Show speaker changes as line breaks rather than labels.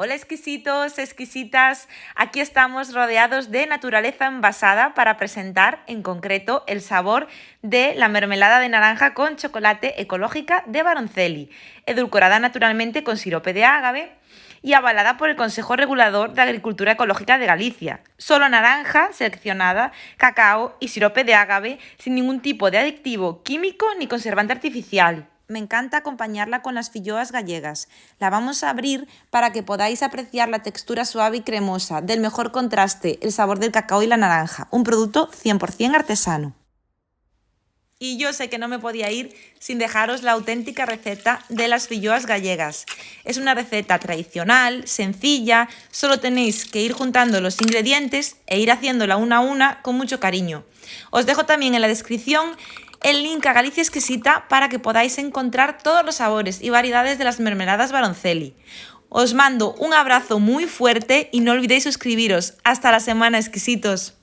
Hola exquisitos, exquisitas, aquí estamos rodeados de naturaleza envasada para presentar en concreto el sabor de la mermelada de naranja con chocolate ecológica de Baroncelli, edulcorada naturalmente con sirope de ágave y avalada por el Consejo Regulador de Agricultura Ecológica de Galicia. Solo naranja seleccionada, cacao y sirope de ágave sin ningún tipo de aditivo químico ni conservante artificial. Me encanta acompañarla con las filloas gallegas. La vamos a abrir para que podáis apreciar la textura suave y cremosa, del mejor contraste, el sabor del cacao y la naranja. Un producto 100% artesano. Y yo sé que no me podía ir sin dejaros la auténtica receta de las filloas gallegas. Es una receta tradicional, sencilla, solo tenéis que ir juntando los ingredientes e ir haciéndola una a una con mucho cariño. Os dejo también en la descripción el link a Galicia Exquisita para que podáis encontrar todos los sabores y variedades de las mermeladas Baroncelli. Os mando un abrazo muy fuerte y no olvidéis suscribiros. Hasta la semana, exquisitos.